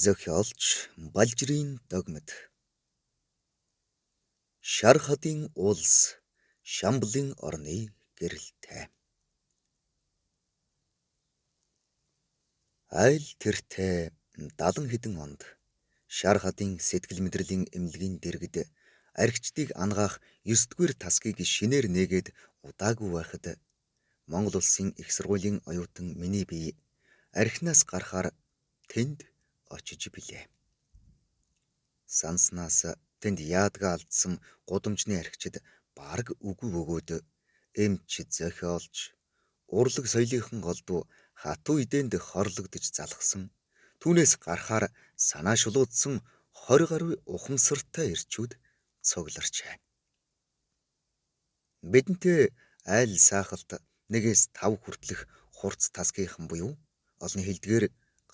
Зохиолч Балжирын догмод. Шар хотын улс Шамблын орны гэрэлтэй. Айл тэртээ 70 хэдэн онд Шар хотын сэтгэл мэдрэлийн эмнэлгийн дэргэд архичдыг ангаах 9-р тасгийг шинээр нээгээд удаагүй байхад Монгол улсын их сургуулийн оюутан миний бие архинаас гарахаар тэнд очиж билээ. Санснаас тэнд яадгаа алдсан гудамжны архичид бараг үгүй өгөөд эмч зохиолч урлаг соёлынхан голдуу хатуу эдээнд хорлогдож залхсан түүнээс гарахаар санаа шулуудсан 20 гаруй ухамсартай ирчүүд цугларчээ. Бидэнтэй айл саахалт 1-5 хүртэлх хурц тасгийнхан буюу олны хэлдгээр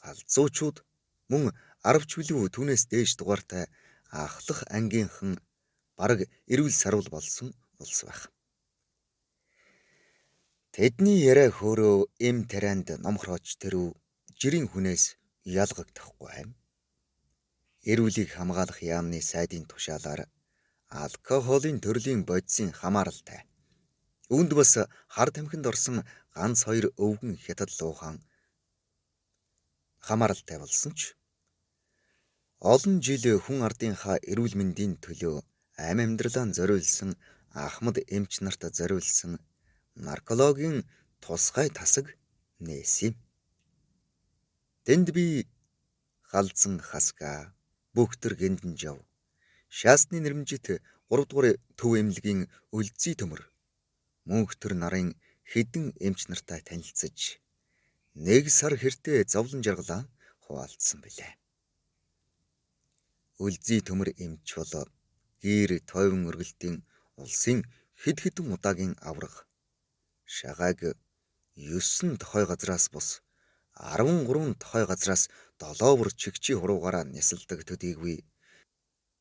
галзуучууд мөн 10 ч билүү түүнээс дээш дугаартай ахлах ангийнхан бараг эрүүл сарвал болсон улс байх. Тэдний яриа хөөрөө эм тарианд номхрооч тэрүү жирийн хүнээс ялгагдахгүй юм. Эрүүлийг хамгаалах яамны сайдын тушаалаар алкоголын төрлийн бодисын хамааралтай. Үүнд бас хар тамхинд орсон ганц 2 өвгөн хятад луухан хамааралтай болсон ч олон жил хүн ардынхаа эрүүл мэндийн төлөө амь амьдралаа зориулсан Ахмад эмч нарт зориулсан наркологийн тусгай тасаг нээсэн. Тэнд би халзан хаска, бөхтөр гиндэн жав, шаасны нэрмжит 3 дугаар төв эмнэлгийн өлзий төмөр, мөнхтөр нарын хэдэн эмч нартай танилцаж 1 сар хэртээ зовлон жаргалаа хуваалцсан билээ. Өлзий төмөр эмч бол гэр тойвон өргөлтийн улсын хэд хэдэн удаагийн авраг. Шагааг 9 тохой газраас бус 13 тохой газраас 7 бүр чигчи хуруугаараа нисэлдэг төдийгүй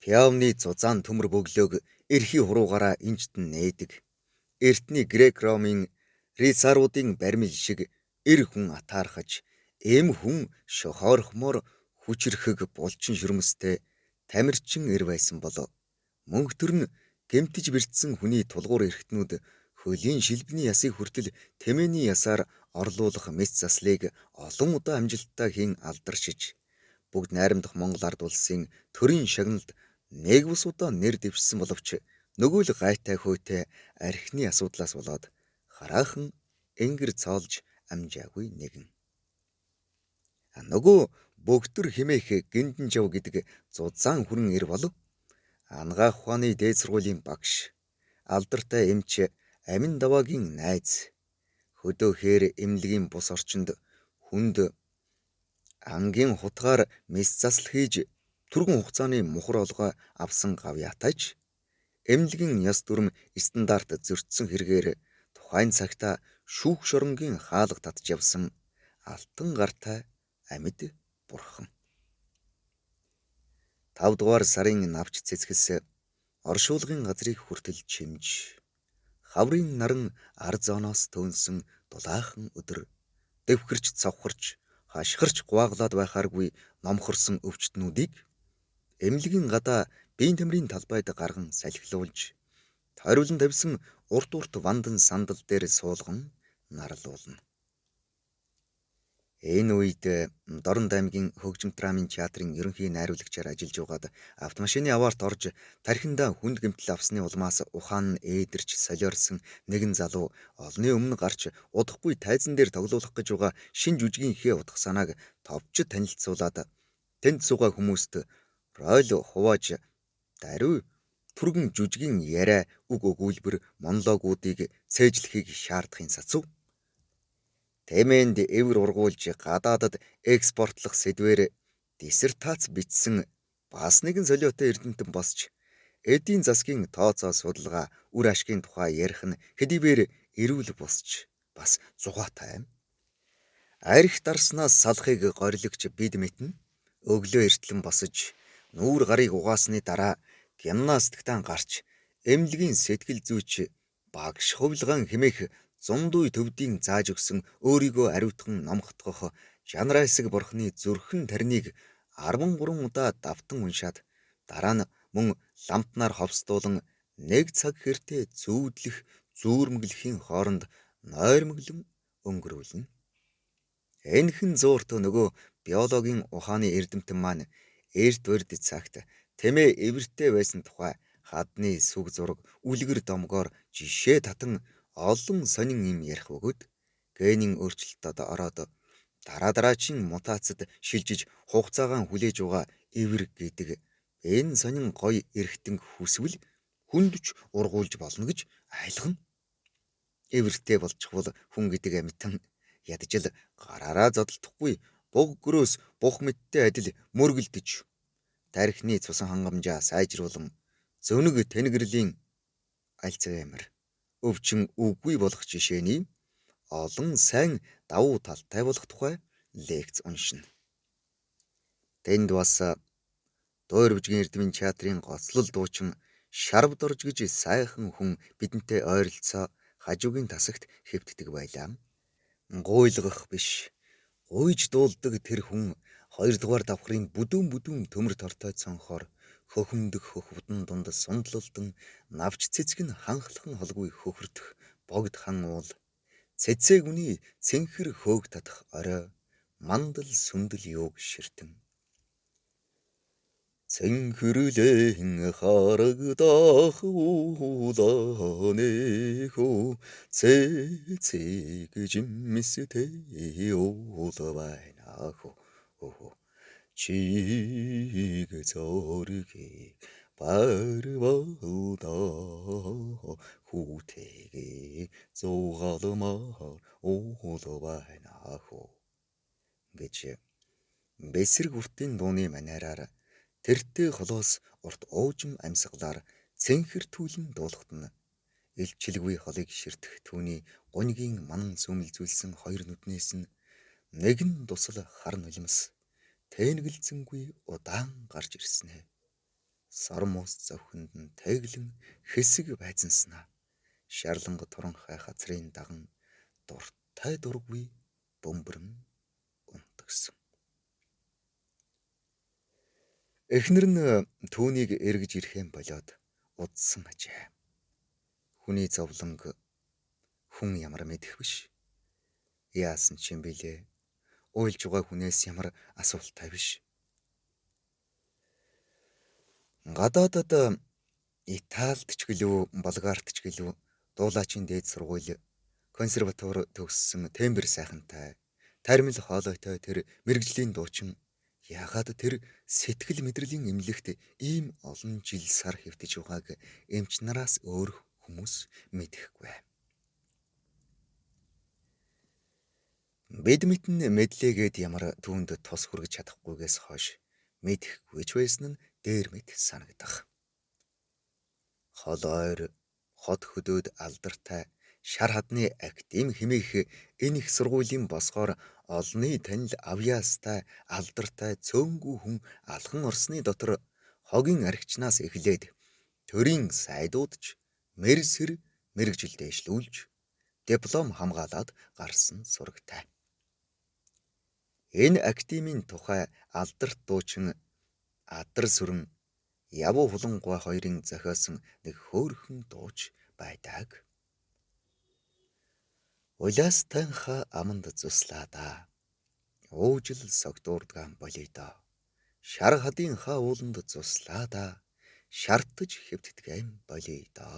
пиавны зузаан төмөр бөглөөг эрхий хуруугаараа инчтэн нээдэг. Эртний грек-ромын рицаруудын баримл шиг эр хүн атаархаж эм хүн шохоорхмоор хүчрэхэг булчин шүрмэстэй тамирчин эр байсан болов. Мөнхтөр нь гэмтэж бэртсэн хүний тулгуур эрхтнүүд хөлийн шилбэний ясыг хүртэл тэмээний ясаар орлуулах мэс заслыг олон удаа амжилттай хийн алдаршиж бүгд найрамдах Монгол ард улсын төрийн шагналд нэг бус удаа нэр дэвшсэн боловч нөгөө л гайтай хөөтэй архины асуудлаас болоод хараахан энгэр цоолж амжаагүй нэгэн. Нөгөө бөгтөр химээх гиндэн жав гэдэг зузаан хүрэн ир болов ангаах ухааны дээд сургуулийн багш, алдартай эмч Амин даваагийн найз, хөдөөхээр эмнэлгийн бус орчинд хүнд ангийн хутгаар мэс засал хийж түргэн хугацааны мухар олгоо авсан гавьяатайч эмнэлгийн яс дүрм стандарт зөрчсөн хэрэгээр тухайн цагта шүүх шоронгийн хаалга татж явсан алтан гартай амьд бурхан. 5 дугаар сарын навч цэцгэс оршуулгын газрыг хүртэл чимж хаврын наран ар зооноос төөнсөн дулаахан өдөр дэвхэрч цавхарч хашгирч гуаглаад байхааргүй номхорсон өвчтнүүдийг эмнэлгийн гадаа биеийн тамирын талбайд гарган салхилуулж тойруулан тавьсан урт вандан сандал дээр суулган нарлуулна. Энэ үед Дорнод аймгийн хөгжим драмын театрын ерөнхий найруулагчаар ажиллаж байгаад автомашины аваарт орж тархиндаа хүнд гэмтэл авсны улмаас ухаан нь ээдэрч солиорсон нэгэн залуу олны өмнө гарч удахгүй тайзан дээр тоглоулах гэж байгаа шин жүжигийн хээ утга санааг товчд танилцуулаад тэнд суугаа хүмүүст роль хувааж даруй түргэн жүжигийн яриа үг өгүүлбэр монологуудыг цээжлэхийг шаардахын сацуу. Тэмээнд эвэр ургуулж гадаадад экспортлох сэдвээр диссертац бичсэн бас нэгэн солиотой эрдэмтэн босч эдийн засгийн тооцоо судалгаа үр ашгийн тухай ярих нь хэдийгээр эрүүл босч бас зугаатай юм. Арх дарснаас салахыг горилогч бид мэтэн өглөө эртлэн босож нүүр гарыг угаасны дараа гимнастиктан гарч эмнэлгийн сэтгэл зүйч багш хувилгаан хэмээх зундуй төвдийн зааж өгсөн өөрийгөө ариутхан номхотгох жанраа хэсэг бурхны зүрхэн тарныг 13 удаа давтан уншаад дараа нь мөн лампнаар ховсдуулан нэг цаг хэртээ зүүдлэх зүүрмэглэхийн хооронд нойрмоглон өнгөрүүлнэ. Энэхэн зуурт нөгөө биологийн ухааны эрдэмтэн маань эрт урьд цагт тэмээ эвэртэй байсан тухай хадны сүг зураг үлгэр домгоор жишээ татан олон сонин юм ярих бөгөөд генийн өөрчлөлтөд ороод дараачийн мутацид шилжиж хугацаагаан хүлээж байгаа эвэр гэдэг энэ сонин гоё эргэтэн хүсвэл хүндж ургуулж болно гэж айлгана. Эвэртэй болчихвол хүн гэдэг амьтан ядчил гараараа зодтолдохгүй буг гөрөөс бух мэдтэй адил мөргөлдөж тархины цусан хангамжаа сайжруулан зөнөг тэнгэрлийн альцаа ямар өвчин үгүй болох жишээний олон сайн давуу талтай болох тухай лекц уншина. Тэнд бас дуурвжгийн эрдмийн театрын гоцлол дуучин Шарв дорж гэж сайхан хүн бидэнтэй ойролцоо хажуугийн тасагт хэвтдэг байлаа. Гуйлгах биш. Гуйж дуулдаг тэр хүн 2 дугаар давхрын бүдүүн төмөр тортой цонхоор хөхөмдөх хөхвдэн дунд сундлалдан навч цэцэг нь ханхлахан холгүй хөхөрдөх богд хан уул цэцэг үний цэнхэр хөөг татах орой мандал сүндэл юуг ширтэн цэнхэрлэн харагдах ууланэхөө цэцэг жимстэй уул байна хөө чиг зоргийг барвалда хүүтэйгээ зугаалмаар уул байна хөө гэж бэсрэг уртын дууны манераар тэртээ холоос урт уужим амьсгалаар цэнхэр түлэн дуулахт нь элчилгүй холыг ширтэх түүний гуньгийн манан сүмэлзүүлсэн 2 нүднээс нь нэг нь тусал хар нулимс тэнэгэлзэнгүй удаан гарч ирснэ. Сормос завхинд нь тэглэн хэсэг байцанснаа шарланга туран хай хацрын даган дуртай дургүй бөмбөрн унтагсан. Эхнэр нь түүнийг эргэж ирэхэн болоод удсан ажээ. Хүний зовлонг хүн ямар мэдэх биш. Яасан ч юм бэлээ. Уйлж байгаа хүнээс ямар асуулттай биш. Гадаадад Италид ч гэлөө Болгарт ч гэлөө дуулаачийн дээд сургууль консерватори төгссөн тембэр сайхантай тармил хоолойтой тэр мэрэгжлийн дуучин яагаад тэр сэтгэл мэдрэлийн эмнэлэгт ийм олон жил сар хэвтэж байгааг эмч нараас өөр хүмүүс мэдэхгүй. Бид мэднэ мэдлээгээд ямар түүнд тус хүргэж чадахгүйгээс хойш мэдэхгүй ч байсан нь дээр мэд санагдах. Хол ойр хот хөдөөд алдартай шар хадны академи хэмээх энэ их сургуулийн босгоор олны танил авьяастай алдартай цөөнгүй хүн алхан орсны дотор хогийн архичнаас эхлээд төрийн сайдуудч мэрсэр мэрэгжил дэвшлүүлж диплом хамгаалаад гарсан сурагтай. Энэ академийн тухай алдарт дуучин Адар сүрэн Явуу Хулангуй хоёрын зохиосон нэг хөөрхөн дууч байдаг. Улаас танха аманд цуслаада уужил согдуурдгаан болийдо шар хадын ха ууланд цуслаада шартаж хэвтдгэм болийдо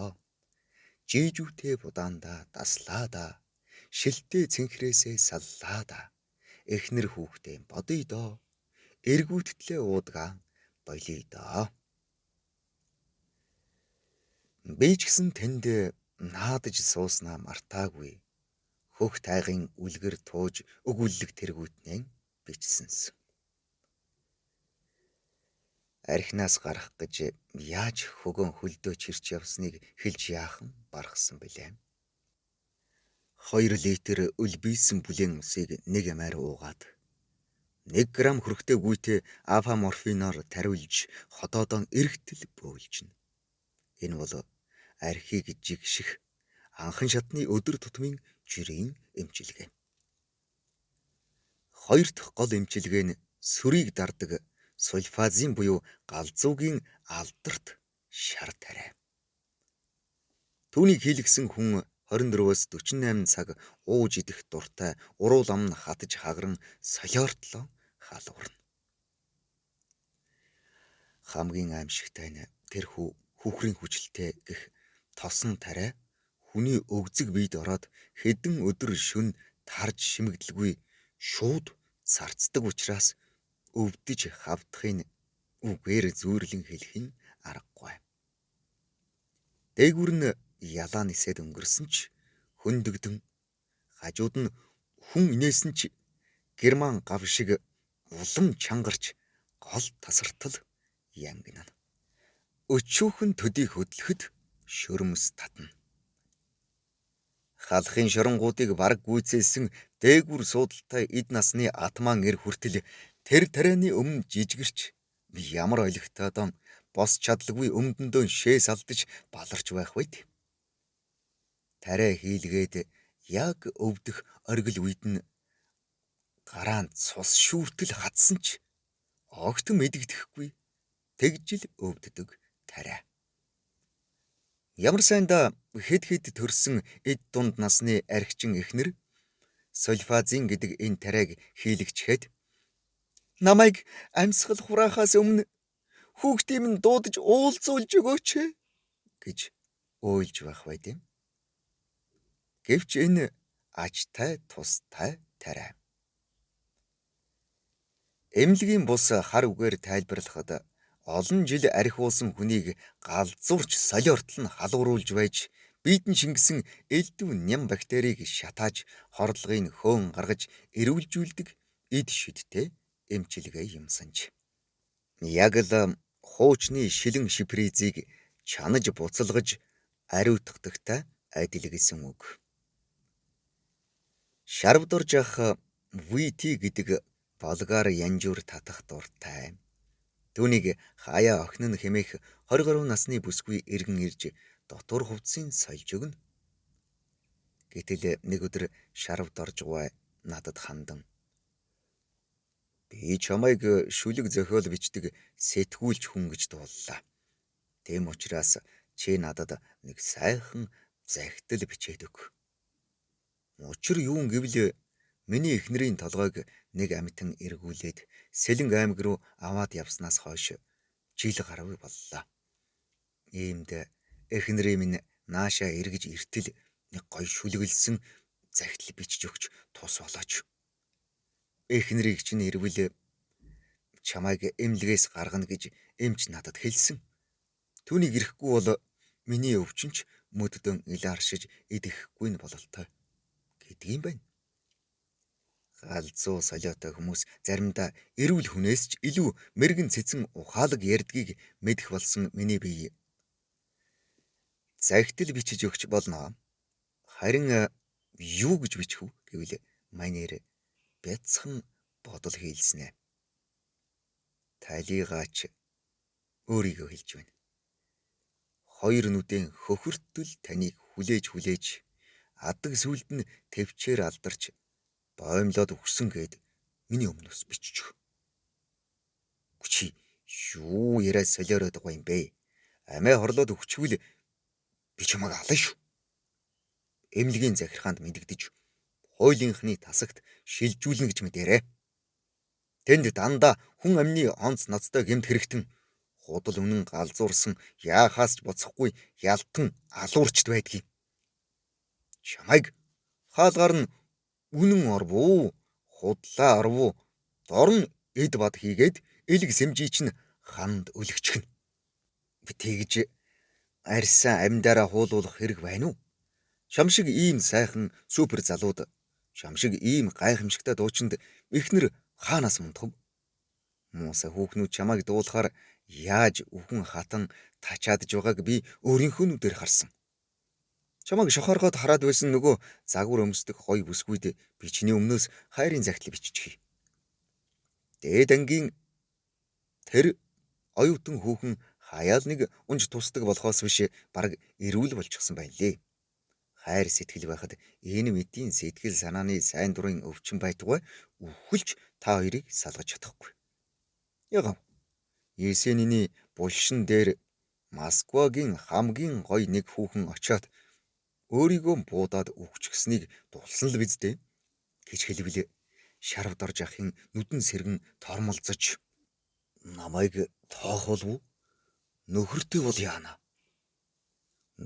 жижүүтэй будаанда таслаада шилтэй цэнхрээсээ саллаада эхнэр хүүхдээ бодъё доо эргүүттлээ уудгаан болъё. Би ч гэсэн тэнд наадаж сууснаа мартаагүй. Хөх тайгын үлгэр тууж өгүүлэг тэргүүтнэн бичсэнсэн. Архинаас гарах гэж яаж хөгөн хөлдөө чирч явсныг хэлж яахан баргасан бэлээ. 2 литр өлбийсэн бүлээн усыг нэг амаар уугаад 1 грамм хөрхтэй гүйтэй апаморфиноор тариулж хотоодон эргэтэл бөөлжнө. Энэ бол архийг жигших анхан шатны өдөр тутмын жирийн эмчилгээ. 2 дахь гол эмчилгээ нь сүрийг дардаг сульфазин буюу галзуугийн алдарт шар тариа. Түүнийг хийлгсэн хүн 24-өөс 48 цаг ууж идэх дуртай, уруул ам нь хатаж хагаран солиортлоо халуурна. Хамгийн аимшигтай нь тэр хүүхрийн хүчилтэй гэх тосон тариа хүний өгзөг биед ороод хэдэн өдөр шөнө тарж шимэгдэлгүй шууд царцдаг учраас өвдөж хавдахын үгээр зүйрлэн хэлэх нь аргагүй. Дээгүр нь ялаа нисээд өнгөрсөн ч хөндөгдөн хажууд нь хүн инээсэн ч герман гав шиг улам чангарч гол тасартал янгинана. Өчүүхэн төдий хөдлөхөд шөрмөс татна. Халахын шоронгуудыг бараг гүйцээсэн дээгүр суудалтай эд насны атман эр хүртэл тэр тарианы өмнө жижигэрч ямар олигтойдон бос чадлагүй өмдөндөө шээс алдаж баларч байх байт. Тариа хийлгээд яг өвдөх оргил үед нь гараанд цус шүүртэл хатсан ч огт мэдэгдэхгүй тэгжил өвддөг тариа. Ямар сайндаа хэд төрсөн эд дунд насны архичин эхнэр сульфазин гэдэг энэ тариаг хийлэгчихэд намайг амьсгал хураахаас өмнө хүүхдийн минь дуудаж уулзуулж өгөөч гэж уйлж байх байт юм. Гэвч энэ ажтай тустай тариа. Эмнэлгийн бус хар үгээр тайлбарлахад олон жил архиулсан хүнийг галзуурч солиортол нь халууруулж байж биед нь шингэсэн элдв ням бактерийг шатааж хордлогыг хөөн гаргаж эрүүлжүүлдэг эд шидтэй эмчилгээ юмсанж. Яг л хуучны шилэн шипризийг чанаж буцалгаж ариутгадагтай адил гэсэн үг. Шарвдорж ах VT гэдэг болгар янжуур татах дуртай. Түүнийг хаяа охин нь хэмээх 20 гаруй насны бүсгүй иргэн ирж дотор хувцсыг сольж өгнө. Гэтэл нэг өдөр шарвдоржгүй надад хандан би чамайг шүлэг зохиол бичдэг сэтгүүлч хүн гэж дууллаа. Тэм учраас чи надад нэг сайхан захидал бичээд өг. Учир юу гэвэл миний эхнэрийн толгойг нэг амтан эргүүлээд Сэлэнг аймаг руу аваад явснаас хойш жил гаруй боллоо. Иймд эхнэрийн минь наашаа эргэж иртэл нэг гоё шүлгэлсэн захидал бичиж өгч тус болооч. Эхнэрийг чинь ирвэл чамайг эмнэлгээс гаргана гэж эмч надад хэлсэн. Түүнийг ирэхгүй бол миний өвчнөч мөддөн ил аршиж идэхгүй нь бололтой гэдгийм байна. Галзуу солиотой хүмүүс заримдаа эрүүл хүнээс ч илүү мэрэгэн цэцэн ухаалаг ярьдгийг мэдэх болсон миний бие захидал бичиж өгч болно. Харин юу гэж бичих вэ гэвэл манер бяцхан бодол хийлснэ. Талигаач өөрийгөө хэлж байна. Хоёр нүдэн хөхөртөл таныг хүлээж адаг сүлд нь төвчээр алдарч боомлоод өгсөн гэд миний өмнөөс биччих. Чи юу яриа солиороод байгаа юм бэ? Амиа хорлоод өгчвөл би чамайг ална шүү. Эмнэлгийн захиргаанд мэдэгдэж хуулийнхны тасагт шилжүүлнэ гэж мэдээрэй. Тэнд дандаа хүн амны онц ноцтой гэмт хэрэгтэн худал үнэн галзуурсан яахаас ч боцохгүй ялтан алуурчд байдгийг. Чамайг хаалгаар нь үнэн орвуу, худлаа орвуу, дорн эд бад хийгээд элэг сэмжий чинь ханд өлөгчгөн. Би тэгж арьсан амьдараа хуулуулах хэрэг байна уу? Чам шиг ийм сайхан супер залууд, чам шиг ийм гайхамшигтай дуучинд эхнэр хаанаас мунтах вэ? Муусаа хүүхнүүд чамайг дуулахаар яаж үхэн хатан тачаадж байгааг би өөрийнхөө нүдээр харсан. Чамайг шохоргоод хараад байсан нөгөө загвар өмсдөг хой бүсгүйд би чиний өмнөөс хайрын захидал биччихье. Дээд ангийн тэр оюутан хүүхэн хаяал нэг унж тусдаг болохоос биш бараг эрүүл болчихсон байна лээ. Хайр сэтгэл байхад энэ мэдийн сэтгэл санааны сайн дурын өвчин байтугай өвхөлж та хоёрыг салгаж чадахгүй. Яагав? Есенины булшин дээр Москвагийн хамгийн гоё нэг хүүхэн очиад өөрийгөө буудаад өгчихснийг дулсан л биз дээ гэж хэлвэл шарав дорж ахын нүдэн сэргэн тормолцож намайг тоох болов уу? Нөхөртэй бол яана.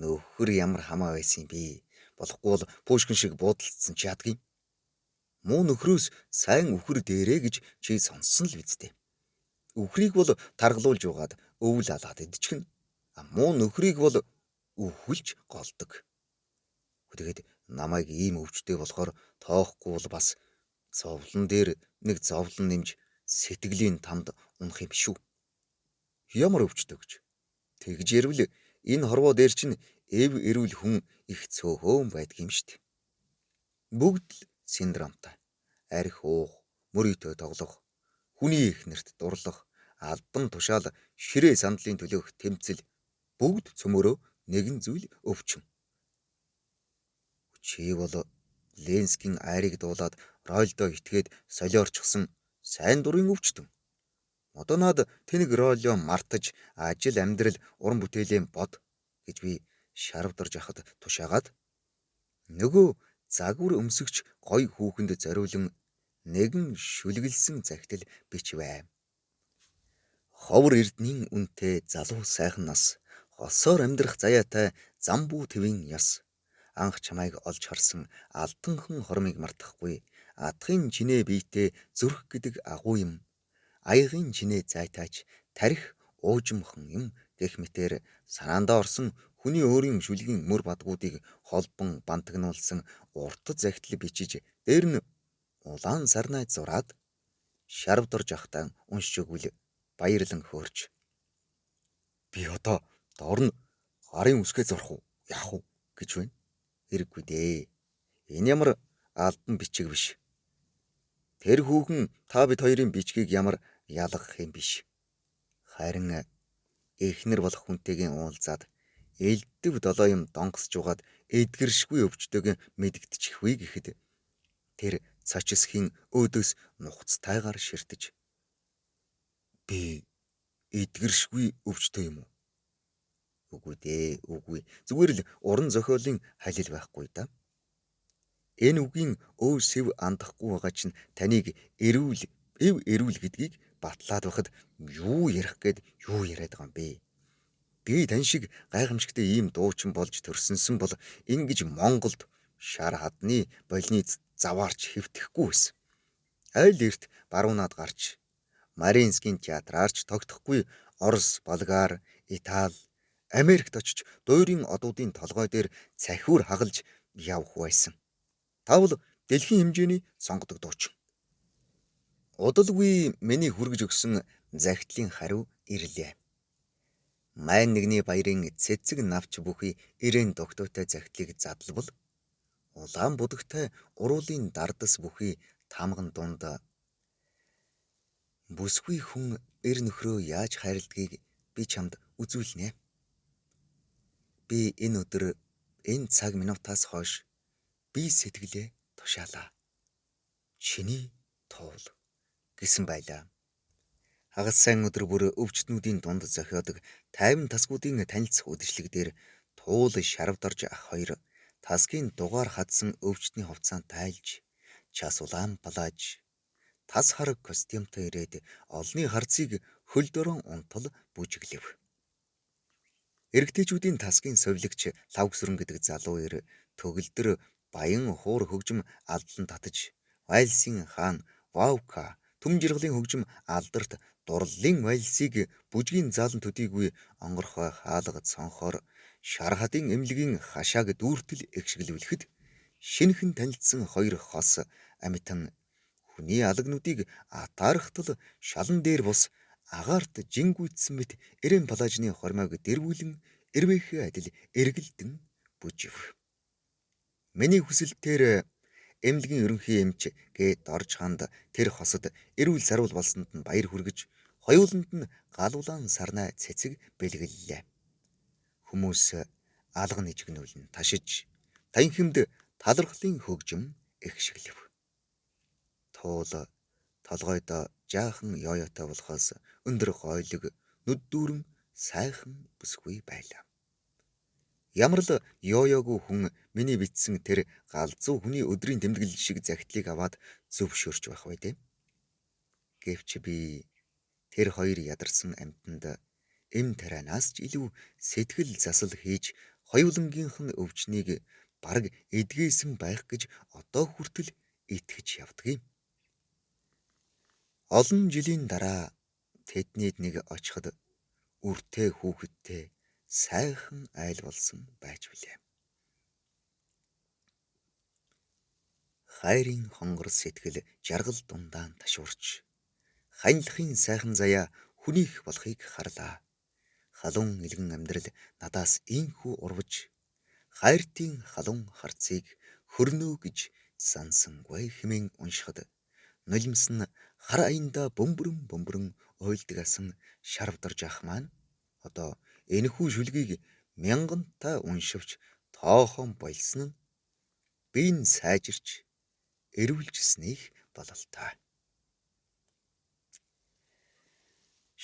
Нөхөр ямар хамаа байсан юм бэ? Болохгүй бол Пушкин шиг буудалцсан ч яадгийн. Муу нөхрөөс сайн үхэр дээрээ гэж чи сонссон л биз дээ. Үхрийг бол таргалуулж угаад өвөл алаад идчихнэ. Муу нөхрийг бол өвхөлж голдог. Тэгээд намайг ийм өвчтэй болохоор тоохгүй бол бас зовлон дээр нэг зовлон нэмж сэтгэлийн тамд унах юм шүү. Ямар өвчтэй гэж. Тэгж ярил энэ хорвоо дээр чинь эв эрүүл хүн их цөөхөн байдаг юм штт. Бүгд л синдромтой. Арх уух, мөрийтэй тоглох, хүний ихнэрт дурлах, албан тушаал, ширээ сандлын төлөөх тэмцэл бүгд цөмөрөө нэгэн зүйл өвчин. Чи бол Ленскийн айрыг дуулаад рольдо итгээд солиорчсон сайн дурын өвчтөн. Одоо над тэнэг ролио мартаж ажил амьдрал уран бүтээлийн бод гэж би шарвдарж ахад тушаагаад нөгөө загвар өмсөгч гой хүүхэнд зориулан нэгэн шүлгэлсэн захидал бичвэ. Ховор эрднийн үнэтэй залуу сайхан нас, хосоор амьдрах заяатай замбуу твийн яс. Анх чамайг олж харсан алтанхан хормыг мартахгүй. Атгын чинээ биетээ зүрх гэдэг агуу юм. Аягийн чинээ зайтаач тарих уужимхан юм гэх мэтээр санаандаа орсон хүний өөрийн шүлгийн мөр бадгуудыг холбон бантагнуулсан уртад захидал бичиж дээр нь улаан сарнай зураад шарвдарж ахтаа уншиж өгвөл баярлан хөөрч. Би одоо дор нь гарын үсгээ зурх уу? Яах уу гэж байна. Хэрэггүй дээ. Энэ ямар албан бичиг биш. Тэр хүүхэн та бид хоёрын бичгийг ямар ялгах юм биш. Харин эхнэр болох хүнтэйгээ уулзаад элдв долоо юм донгосж угаад эдгэршгүй өвчтөйг мэдэгдчихвээ гэхэд тэр цочисхийн өөдөөс нухацтайгаар ширтэж би эдгэршгүй өвчтөй юм уу? Үгүй дээ, үгүй. Зүгээр л уран зохиолын халил байхгүй да. Энэ үгийн өө сэв андахгүй байгаа чинь таныг эрүүл гэдгийг батлаад байхад юу ярих гээд юу яриад байгаа юм бэ? Би тань шиг гайхамшигтай ийм дуучин болж төрсөнсөн бол ингэж Монголд шар хадны болны заваарч хэвтэхгүй байсан. Айл эрт баруунаад гарч Мариинскийн театраарч тогтохгүй Орос, Болгар, Итали, Америкт очиж дуурийн одуудын толгой дээр цахиур хагалж явах байсан. Тавл дэлхийн хэмжээний сонгодог дуучин. Удалгүй миний хүргэж өгсөн захидлын хариу ирлээ. Майн нэгний баярын цэцэг навч бүхий ирээн догтойтой захидлыг задлбал улаан будагтай уруулын дардас бүхий тамган дунд бүсгүй хүн эр нөхрөө яаж хайрладгийг би чамд үзүүлнэ. Би энэ өдөр энэ цаг минутаас хойш би сэтгэлээ тушаалаа. Чиний туул гэсэн байлаа. Хагас сайн өдөр бүр өвчтнүүдийн дунд зохиодог 50 тасгуудын танилцах үдшилэг дээр туул шарвдарж ах хоёр тасгийн дугаар хадсан өвчтний хувцаанд тайлж час улаан балааж тас хар костюмтой ирээд олны харцыг хөл дорон унтал бүжиглэв. Эрэгтэйчүүдийн тасгийн совилогч Лавгсүрэн гэдэг залуу ир төгөлдөр баян хуур хөгжим алдлан татаж Вальсийн хаан Вавка төм жиргалын хөгжим алдарт дурлалын вальсийг бүжгийн заалан төдийгүй онгорхой хаалга цонхоор шар хадын эмнэлгийн хашааг дүүртэл эгшгэлүүлэхэд шинхэн танилцсан хоёр хос амтан хүний алагнуудыг атаархтал шалан дээр бус агаарт жингүйдсэн мэт эрэм палажны хормойг дэрвүүлэн эрвэхээ адил эргэлдэн бүжив. Миний хүсэлтээр эмнэлгийн ерөнхий эмч гээд орж ханд тэр хосод эрүүл сарвал болсонд нь баяр хүргэж хоёуланд нь галуулан сарнай цэцэг бэлгэллээ. Хүмүүс алга нэжгнүүлэн ташиж танхимд талархлын хөгжим эхшиглэв. Туул толгойд жаахан ёоётой болохоос өндөр гойлог нүд дүүрэн сайхан бүсгүй байлаа. Ямар л ёоёогүй хүн миний бичсэн тэр галзуу хүний өдрийн тэмдэглэл шиг захидлыг аваад зөвшөөрч байх бай дээ. Гэвч би тэр хоёр ядарсан амьтанд эм тарианаас ч илүү сэтгэл засал хийж хоёулангийнх нь өвчнийг бараг эдгээсэн байх гэж одоо хүртэл итгэж явдаг юм. Олон жилийн дараа тэднийд нэг очиход үртэй хүүхэдтэй сайхан айл болсон байж билээ. Хайрын хонгор сэтгэл жаргал дундаа ташуурч ханилахын сайхан заяа хүнийх болохыг харлаа. Халуун илгэн амьдрал надаас ийхүү урвж хайртын халуун харцыг хөрнөө гэж сансангүй хэмээн уншихад нулимс нь хар аянда бөмбөрөн ойлдгасан шарвдарж ах маань одоо энэхүү шүлгийг мянгантаа уншивч тоохон болсон нь биеийн сайжирч эрүүлжсэнийг бололтой.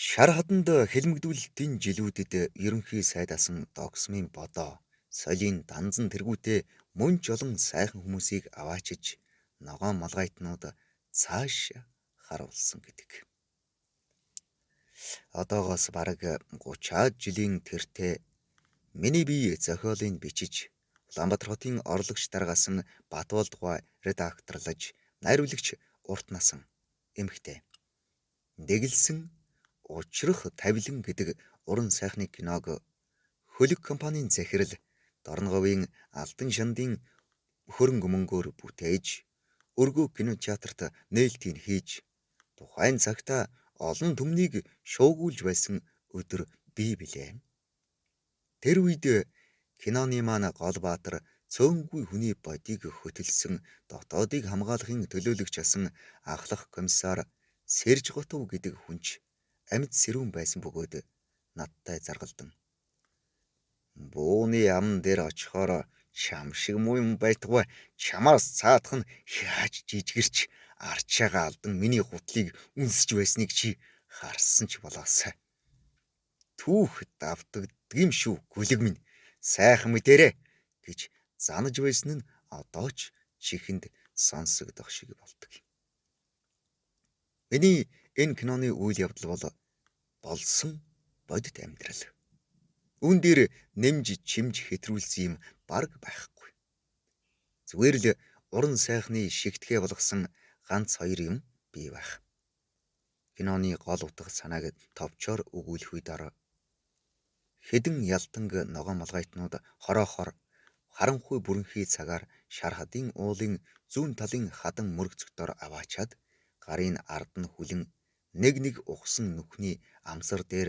Шар хаданд хэлмэгдүүлэлтийн жилүүдэд ерөнхий сайдасан догсмын бодоо солийн данзан тэргүүтээ мөн ч олон сайхан хүмүүсийг аваачиж ногоон малгайтнууд цааш харуулсан гэдэг. Одоогоос бараг 30-аад жилийн тэртээ миний бие зохиолыг бичиж Улаанбаатар хотын орлогч даргасан Батболдгой редакторлаж найруулагч урт насан эмэгтэй. Дэглсэн учрах тавилан гэдэг уран сайхны киног хөлөг компанийн захирал Дорноговын Алтан шандын хөрөнгө мөнгөөр бүтээж өргөө кинотеатрт нээлтийг хийж тухайн цагта олон түмнийг шуугуулж байсан өдөр бий билээ. Тэр үед киноны маань гол баатар цөөнгүй хүний бодийг хөтөлсөн дотоодыг хамгаалахын төлөөлөгч асан ахлах комиссар Сэрж Готов гэдэг хүнч амьд сэрүүн байсан бөгөөд надтай заргалдан. Бууны ам дээр очихоор чам шиг муу юм байтугай чамаас цаадах нь яаж жижигэрч арчаага алдан миний гутлыг үнсэж байсныг чи харсан ч болоосай. Түүх давтагддаг юм шүү гүлэг минь сайхан мэдэрэ гэж занаж байсан нь одоо ч чихэнд сонсогдох шиг болдог. Миний энэ киноны үйл явдал бол болсон бодит амьдрал. Үүн дээр нэмж чимж хэтрүүлсэн юм бараг байхгүй. Зүгээр л уран сайхны шигтгэе болгосон ганц хоёр юм бий байх. Киноны гол утга санааг товчоор өгүүлэх үед хэдэн ялтанг ногоон малгайтнууд хороохоор харанхуй бүрэнхий цагаар шар хадын уулын зүүн талын хадан мөрөг цогтоор аваачаад гарын ард нь хүлэн нэг ухсан нүхний амсар дээр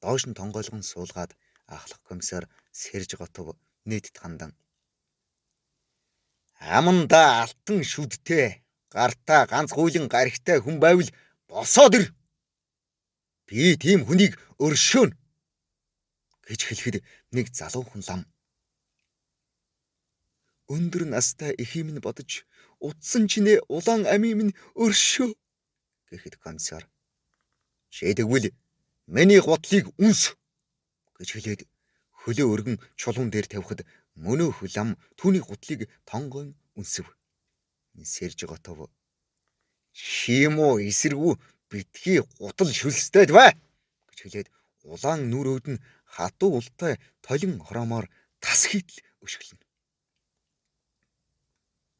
доош нь тонгойлгон суулгаад ахлах комиссар Сэрж Готов нийтэд хандан. Аманда алтан шүдтэй гартаа ганц гуйлын гаригтай хүн байвал босоод ир. Би тийм хүнийг өршөөнө гэж хэлэхэд нэг залуухан лам өндөр настай эхий минь бодож утсан чинээ улаан амийн минь өршөө гэхэд комиссар чи тэгвэл миний гутлыг үнс гэж хэлээд хөлөө өргөн чулуун дээр тавихад мөнөөх лам түүний гутлыг тонгойн үнсэв. Сэрж Готов чимөө эсэргүү битгий гутал шүлстэйд бай гэж хэлээд улаан нүрөөд нь хатуу ултай толин хороомоор тас хийтэл өшгөлнө.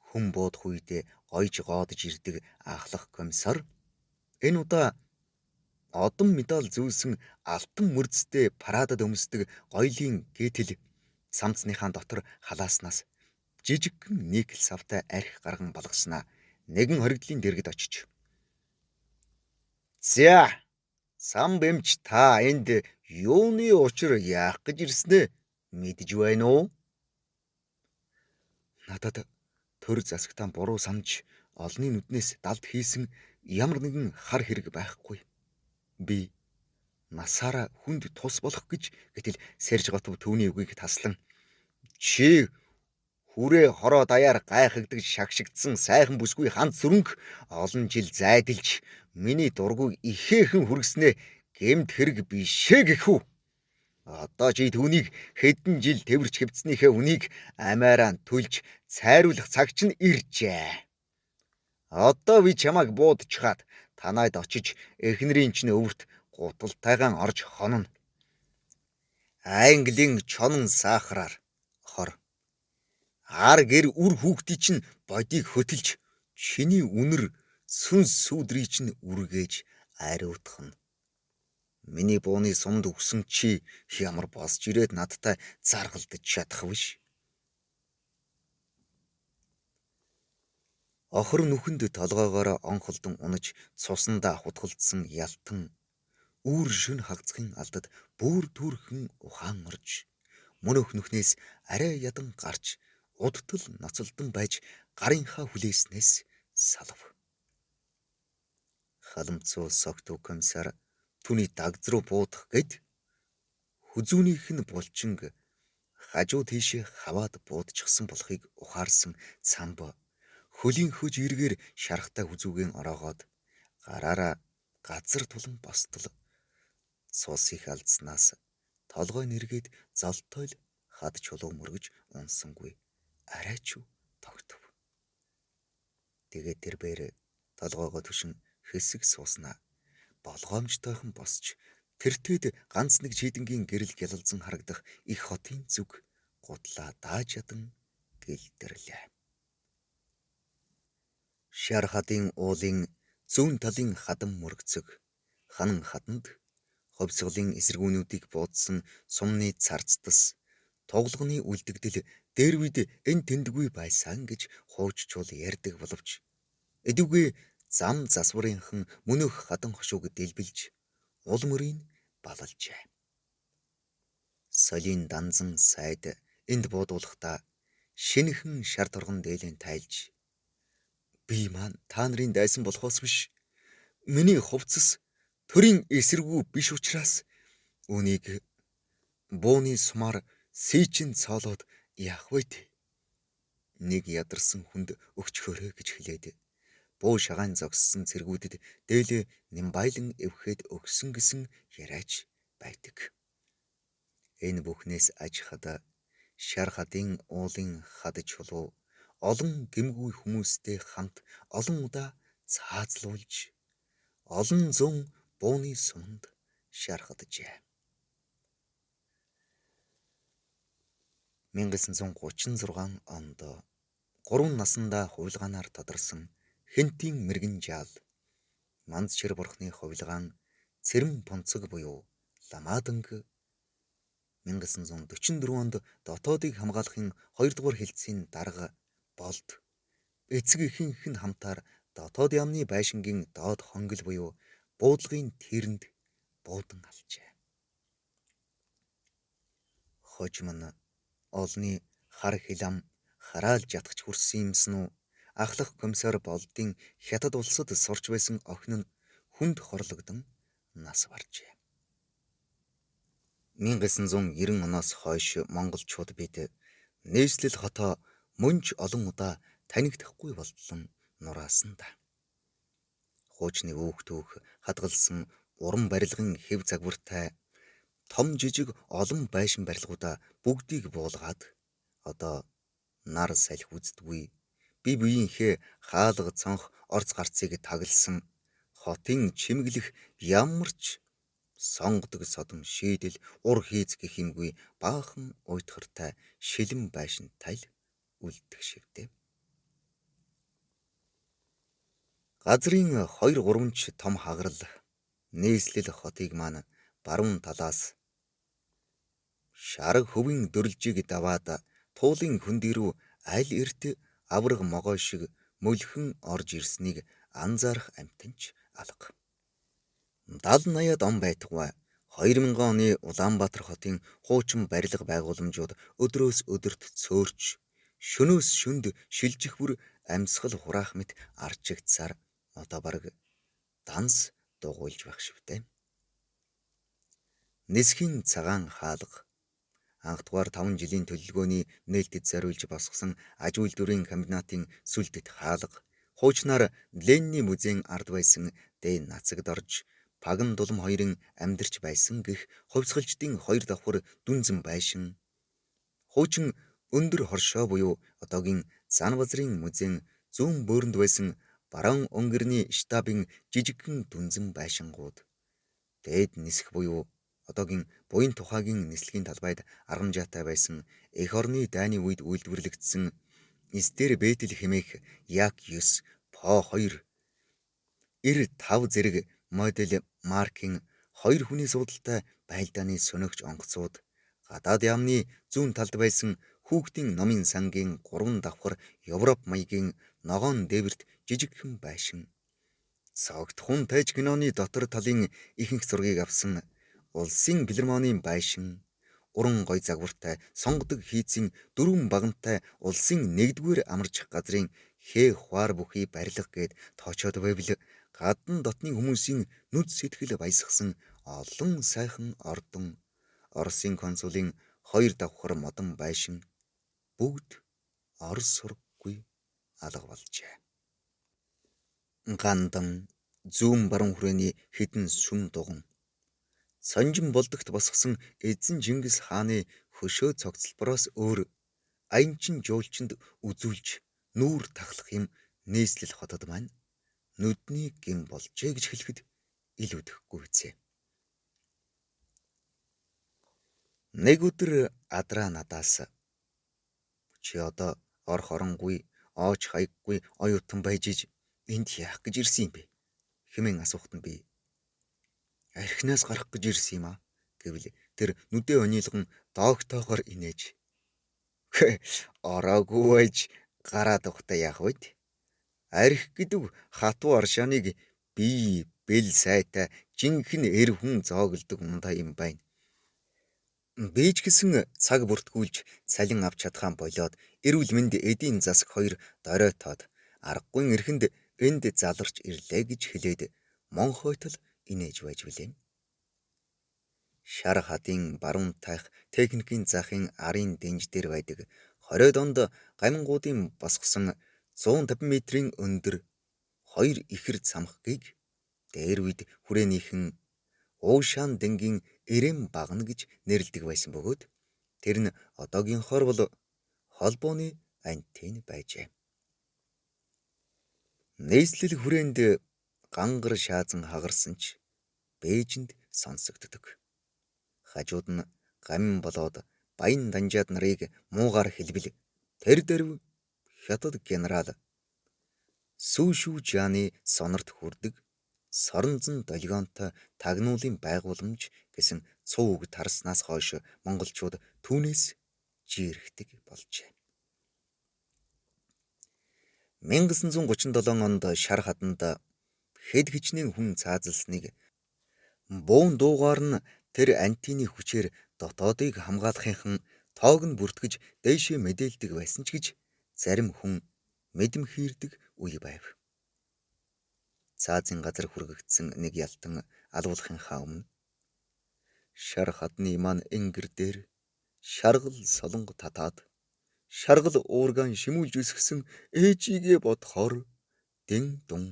Хүн буудах үедээ гойж гоодж ирдэг ахлах комиссар энэ удаа одон медаль зүүлсэн алтан мөрцтэй парадад өмсдөг гоёлын гэтэл самцныхаа дотор халааснаас жижигхэн никл савтай архи гарган балгаснаа нэгэн хоригдлын дэргэд очиж. За сам бэмч та энд юуны учир яах гэж ирснэ мэдж байна уу? Надад төр засагтаа буруу санаж олны нүднээс далд хийсэн ямар нэгэн хар хэрэг байхгүй. Би насаараа хүнд тус болох гэж гэтэл Сэрж Готов түүний үгийг таслан чи хүрээ хороо даяар гайхагдаж шагшигдсан сайхан бүсгүй ханц сүрэнг олон жил зайдилж миний дургүйг ихээхэн хүргэснээ гэмт хэрэг бишээ гэх үү? Одоо чи түүнийг хэдэн жил тэрвэрч хэвдснийхээ үнийг амаараа түлж цайруулах цаг чинь иржээ. Одоо би чамайг буудчихад танайд очиж эхнэрийн чинь өвөрт гуталтайгаан орж хонно. Английн чонон сахараар хор. Ар гэр үр хүүхдий чинь бодийг хөтөлж чиний үнэр сүнс сүудрий чинь үргээж ариутгах. Миний бууны сумд өгсөн чи ямар босч ирээд надтай заргалдаж чадах биш. Охор нүхэнд толгоогоор онхолдон унаж цусандаа хутгалдсан ялтан үүр шүн хагцхын алдад бүр түрхэн ухаан орж мөнөх нүхнээс арай ядан гарч удтал ноцолдон байж гарынхаа хүлээснээс салв. Халамцуу согтуу комиссар түүний дагз руу буудах гэд хүзүүнийх нь булчинг хажуу тийшээ хаваад буудчихсан болохыг ухаарсан цамб хөлийн хөж эргээр шарахтай хүзүүгэн ороогоод гараараа газар тулан бостол цусыг алдснаас толгой нэргээд золтойл хад чулуу мөргөж унсангүй арай ч тогтов. Тэгээд тэр бээр толгоогоо түшин хэсэг сууснаа болгоомжтойхон босч тэртээд ганц нэг чийдэнгийн гэрэл гялалзан харагдах их хотын зүг гутлаа дааж ядан гэлдэрлээ. Шар хадын уулын зүүн талын хадам мөргцөг ханан хаданд ховсголын эсэргүүнүүдийг буудсан сумны царцдас тоглогны үлдэгдэл дээр үед эн тэндгүй байсан гэж хууччул ярьдаг боловч эдүгээ зам засварынхан мөнөх хадан хошууг дэлбэлж улмөрийн балалжээ. Солийн данзан сайд энд буудуулахдаа шинэхэн шар торгон дээлэн тайлж би маань та нарын дайсан болохоос биш миний хувцас төрийн эсэргүү биш учраас үнийг бууны сумаар сийчин цоолоод яах вэ? Нэг ядарсан хүнд өгчхөөрэй гэж хэлээд буу шагаан зогссон цэргүүдэд дээлээ нямбайлан эвхэд өгсөн гэсэн яриач байдаг. Энэ бүхнээс аж хада шар хадын уулын хад чулуу олон гэмгүй хүмүүстэй хамт олон удаа цаазлуулж олон зуун бууны суманд шархаджээ. 1936 онд 3 наснда хувилгаанаар тодорсон Хэнтийн мэргэн жаал Мандчир бурхны хувилгаан Цэрэм Понцог буюу Ламааданг 1944 онд дотоодыг хамгаалахын 2 дугаар хэлтсийн дарга болд эцэг ихэнх нь хамтаар дотоод яамны байшингийн доод хонгил буюу буудлагын тэрэнд буудан алжээ. Хожим нь олны хар хилам хараалж ятгч хүрсэн юмсан уу ахлах комиссар болдын хятад улсад сурч байсан охин нь хүнд хорлогдсон нас баржээ. 1990 оноос хойш монголчууд бид нээслэл хотоо мөнч олон удаа танигдахгүй болтлон нураасан та. Хуучны үүх түүх хадгалсан уран барилгын хэв загвартай том жижиг олон байшин барилгуудаа бүгдийг буулгаад одоо нар салхи үздэггүй бие биеийнхээ хаалга цонх орц гарцыг тагласан хотын чимэглэх ямар ч сонгодог содон шийдэл ур хийц гэх юмгүй баахан уйтгартай шилэн байшин тайл үлдэх шивтэй. Газрын 2-3 ч том хагарал нээслэл хотыг маань баруун талаас шараг хөвийн дөрлжийг даваад туулын хөндөй рүү аль эрт авраг могой шиг мөлхөн орж ирснийг анзаарах амтанч алга. 70-80 он байтугай 2000 оны Улаанбаатар хотын хуучин барилга байгууламжууд өдрөөс өдөрт цөөрч шөнөөс шөнд шилжих бүр амьсгал хураах мэт арчигдсаар одоо бараг данс дугуйлж байх шивтэй. Нисхийн цагаан хаалга Анхдугаар 5 жилийн төлөвлөгөөний нээлттэд зориулж босгосон аж үйлдвэрийн комбинатын сүлдэт хаалга, хуучнаар Ленины музейн ард байсан Дэн нацагд орж Паган дулам хоёрын амьдарч байсан гэх хувьсгалчдын хоёр давхар дүнзэн байшин, хуучин өндөр хоршоо буюу одоогийн Занбазрын музейн зүүн бөөрөнд байсан Бараун Унгерны штабын жижигхэн дүнзэн байшингууд, дээд нисэх буюу одоогийн буян тухайгийн нислэгийн талбайд аргамжаатай байсан эх орны дайны үед үйлдвэрлэгдсэн Эстер Бетел хэмээх Як 9 По 2 95 зэрэг модель маркийн 2 хүний суудалтай байлдааны сөнөгч онгоцууд, гадаад яамны зүүн талд байсан хүүхдийн номын сангийн 3 давхар Европ маягийн ногоон дээвэрт жижигхэн байшин, цогтхон тайж киноны дотор талын ихэнх зургийг авсан улсын филармонийн байшин, уран гой загвартай сонгодог хийцийн 4 багантай улсын 1-р амарчих газрын хээ хуар бүхий барилга гээд тоочоод байвал гадна дотны хүмүүсийн нүд сэтгэл баясгасан олон сайхан ордон, Оросын консулын 2 давхар модон байшин бүгд Орос сургаггүй алга болжээ. Гандан зүүн баруун хүрээний хідэн сүм дуган, Сонжин болдогт босгосон эзэн Чингис хааны хөшөө цогцлбороос өөр аянчин жуулчинд үзүүлж нүүр тахлах юм нийслэл хотод маань нүдний гин болжээ гэж хэлэхэд илүүдэхгүй үзье. Нэг өдөр адраа надаас чи одоо орох оронгүй, оож хаяггүй оюутан байж иж энд яах гэж ирсэн юм бэ хэмээн асуухад нь би архинаас гарах гэж ирсэн юм аа гэвэл тэр нүдээ онилгон доогтоогоор инээж ороогүй байж гараад ухтаа яах вэ? Арх гэдэг хатуу аршааныг би бэл сайтай жинхэнэ эр хүн зоогддог ундаа юм байна. Бэж гисэн цаг бүртгүүлж цалин авч чадхаан болоод эрүүл мэнд эдийн засаг хоёр доройтоод аргагүй эрхэнд энд заларч ирлээ гэж хэлээд Монхойтол инээж байж билээ. Шар хадын баруун тайх техникийн захын арын дэнж дээр байдаг 20 донд гамингуудын босгосон 150 метрийн өндөр 2 ихэр цамхгийг дээр үед хүрээнийхэн Уушаан дэнгийн эрэм багна гэж нэрлэдэг байсан бөгөөд тэр нь одоогийнхоор бол холбооны антенн байжээ. Нийслэл хүрээнд гангар шаазан хагарсан ч Бээжинд сонсогддог. Хажууд нь гамин болоод баян данжаад нарыг муугаар хэлбэл тэр дэрв хятад генерал Сүүшүү Жааны сонорт хүрдэг Соронзон долгионтой тагнуулын байгууламж гэсэн цуу үг тарснаас хойш монголчууд түүнээс жирэхдэг болжээ. 1937 онд шар хаданд хэд хичнээн хүн цаазалсныг буун дуугаар нь тэр антенны хүчээр дотоодыг хамгаалахынхан тоог нь бүртгэж дээшээ мэдээлдэг байсан ч гэж зарим хүн мэдмхийрдэг үе байв. Цаазын газар хүргэгдсэн нэг ялтан алуулахынхаа өмнө шар хадны маань энгэр дээр шаргал солонго татаад шаргал уургаан шимүүлж өсгсөн ээжигээ бодохоор дин дун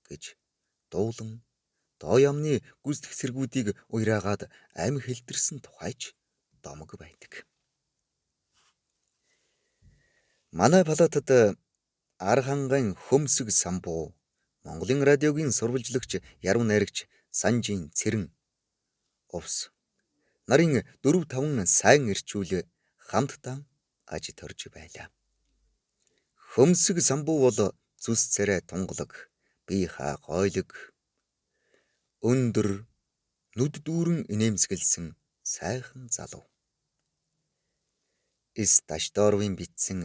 гэж дуулан доо ямны гүйцэтгэх сэргүүдийг уйраагаад амь хэлтэрсэн тухайч домог байдаг. Манай палатад Архангайн хөмсөг самбуу, Монголын радиогийн сурвалжлагч яруу найрагч Санжийн Цэрэн увс нарын 4-5 сайн ирчүүл хамтдаа аж төрж байлаа. Хөмсөг самбуу бол зүс царай тунгалаг, бие хаа гойлог, өндөр нүд дүүрэн инээмсэглсэн сайхан залуу. Эс Дашдоровын бичсэн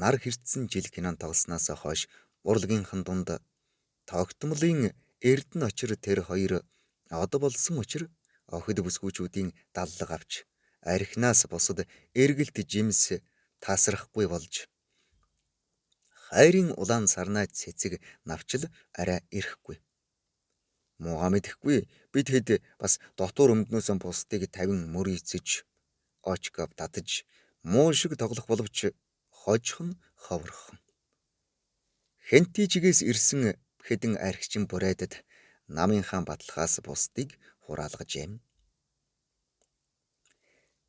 нар хэрцсэн жил кинон тоглосноос хойш урлагийнхан дунд тогтмолын эрдэнэ очир тэр хоёр од болсон учир охид бүсгүүчүүдийн даллага авч архинаас бусад эргэлт жимс тасрахгүй болж хайрын улаан сарнай цэцэг навчил арай ирэхгүй. Муугаа мэдэхгүй бид хэд бас дотор өмднөөс бусдыг 50 мөр эцэж очгов татаж муу шиг тоглох боловч хожих нь ховрхон. Хентичгээс ирсэн хэдэн архичин бүрээдэд намынхаа баталгаас бусдыг хураалгажээ.